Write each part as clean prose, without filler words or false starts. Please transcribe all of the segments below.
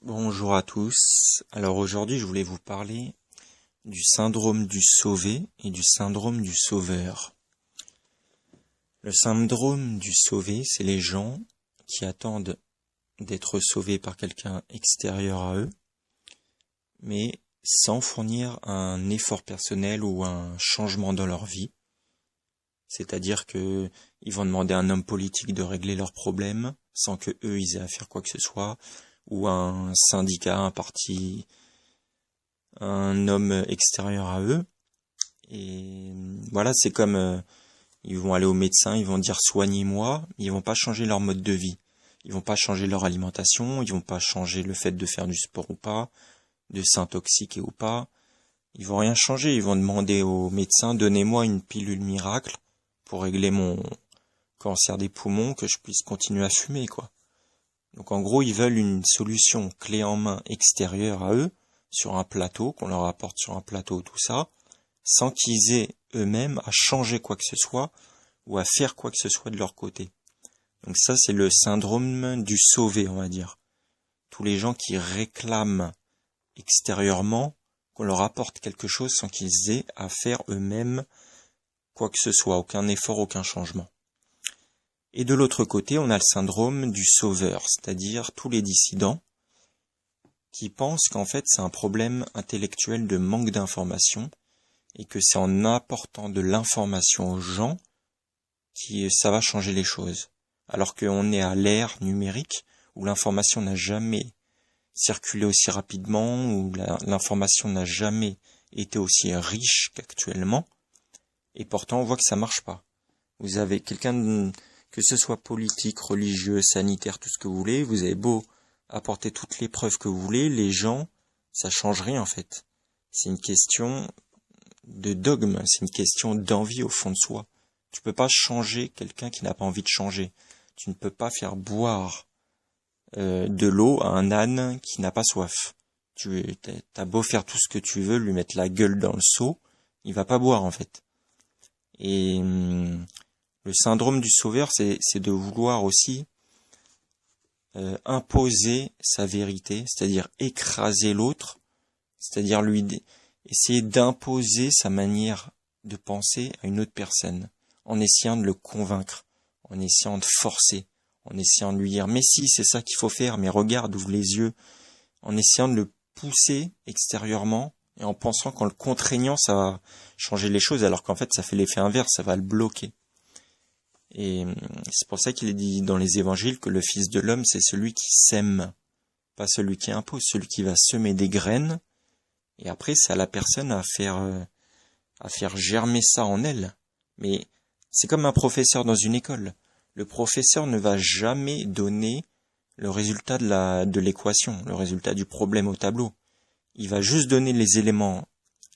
Bonjour à tous. Alors aujourd'hui, je voulais vous parler du syndrome du sauvé et du syndrome du sauveur. Le syndrome du sauvé, c'est les gens qui attendent d'être sauvés par quelqu'un extérieur à eux, mais sans fournir un effort personnel ou un changement dans leur vie. C'est-à-dire que ils vont demander à un homme politique de régler leurs problèmes sans que eux ils aient à faire quoi que ce soit, ou un syndicat, un parti, un homme extérieur à eux. Et voilà, c'est comme ils vont aller au médecin, ils vont dire soignez-moi, mais ils vont pas changer leur mode de vie. Ils vont pas changer leur alimentation, ils vont pas changer le fait de faire du sport ou pas, de s'intoxiquer ou pas. Ils vont rien changer, ils vont demander au médecin donnez-moi une pilule miracle pour régler mon cancer des poumons, que je puisse continuer à fumer, quoi. Donc en gros, ils veulent une solution clé en main extérieure à eux, sur un plateau, qu'on leur apporte sur un plateau, tout ça, sans qu'ils aient eux-mêmes à changer quoi que ce soit, ou à faire quoi que ce soit de leur côté. Donc ça, c'est le syndrome du sauvé, on va dire. Tous les gens qui réclament extérieurement qu'on leur apporte quelque chose sans qu'ils aient à faire eux-mêmes quoi que ce soit, aucun effort, aucun changement. Et de l'autre côté, on a le syndrome du sauveur, c'est-à-dire tous les dissidents qui pensent qu'en fait c'est un problème intellectuel de manque d'information et que c'est en apportant de l'information aux gens que ça va changer les choses. Alors qu'on est à l'ère numérique où l'information n'a jamais circulé aussi rapidement, où l'information n'a jamais été aussi riche qu'actuellement, et pourtant on voit que ça marche pas. Vous avez que ce soit politique, religieux, sanitaire, tout ce que vous voulez, vous avez beau apporter toutes les preuves que vous voulez, les gens, ça change rien en fait. C'est une question de dogme, c'est une question d'envie au fond de soi. Tu peux pas changer quelqu'un qui n'a pas envie de changer. Tu ne peux pas faire boire de l'eau à un âne qui n'a pas soif. T'as beau faire tout ce que tu veux, lui mettre la gueule dans le seau, il va pas boire en fait. Et le syndrome du sauveur, c'est de vouloir aussi imposer sa vérité, c'est-à-dire écraser l'autre, c'est-à-dire essayer d'imposer sa manière de penser à une autre personne, en essayant de le convaincre, en essayant de forcer, en essayant de lui dire mais si, c'est ça qu'il faut faire, mais regarde, ouvre les yeux, en essayant de le pousser extérieurement et en pensant qu'en le contraignant ça va changer les choses, alors qu'en fait ça fait l'effet inverse, ça va le bloquer. Et c'est pour ça qu'il est dit dans les évangiles que le Fils de l'homme, c'est celui qui sème, pas celui qui impose, celui qui va semer des graines, et après c'est à la personne à faire germer ça en elle. Mais c'est comme un professeur dans une école. Le professeur ne va jamais donner le résultat de l'équation, le résultat du problème au tableau. Il va juste donner les éléments,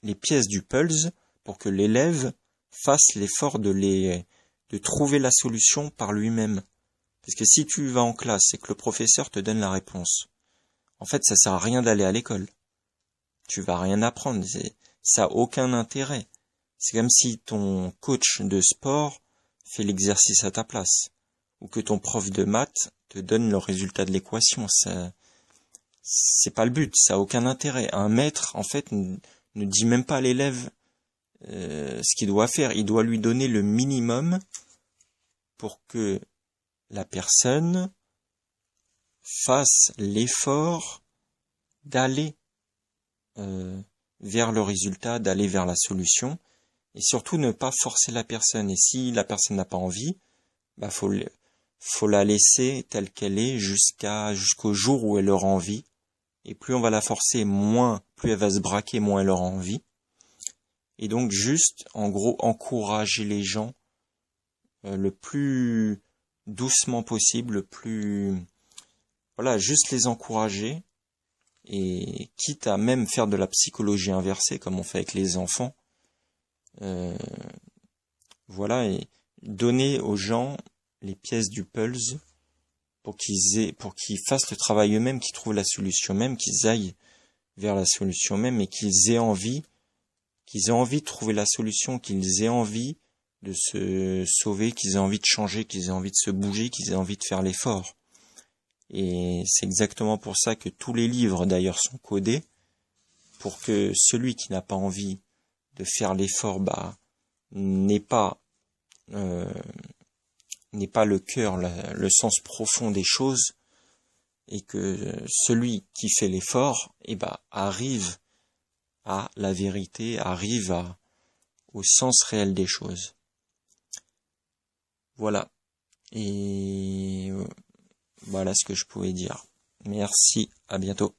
les pièces du puzzle pour que l'élève fasse l'effort de trouver la solution par lui-même. Parce que si tu vas en classe et que le professeur te donne la réponse, en fait, ça sert à rien d'aller à l'école. Tu vas rien apprendre. Ça a aucun intérêt. C'est comme si ton coach de sport fait l'exercice à ta place. Ou que ton prof de maths te donne le résultat de l'équation. C'est pas le but. Ça a aucun intérêt. Un maître, en fait, ne dit même pas à l'élève ce qu'il doit faire. Il doit lui donner le minimum pour que la personne fasse l'effort d'aller vers le résultat, d'aller vers la solution, et surtout ne pas forcer la personne. Et si la personne n'a pas envie, faut la laisser telle qu'elle est jusqu'au jour où elle aura envie. Et plus on va la forcer, plus elle va se braquer, moins elle aura envie. Et donc juste, en gros, encourager les gens le plus doucement possible, juste les encourager, et quitte à même faire de la psychologie inversée comme on fait avec les enfants, et donner aux gens les pièces du puzzle pour qu'ils fassent le travail eux-mêmes, qu'ils trouvent la solution même, qu'ils aillent vers la solution même, et qu'ils aient envie de trouver la solution, qu'ils aient envie de se sauver, qu'ils aient envie de changer, qu'ils aient envie de se bouger, qu'ils aient envie de faire l'effort. Et c'est exactement pour ça que tous les livres d'ailleurs sont codés, pour que celui qui n'a pas envie de faire l'effort n'ait pas le cœur, le sens profond des choses, et que celui qui fait l'effort arrive à la vérité, au sens réel des choses. Voilà. Et voilà ce que je pouvais dire. Merci, à bientôt.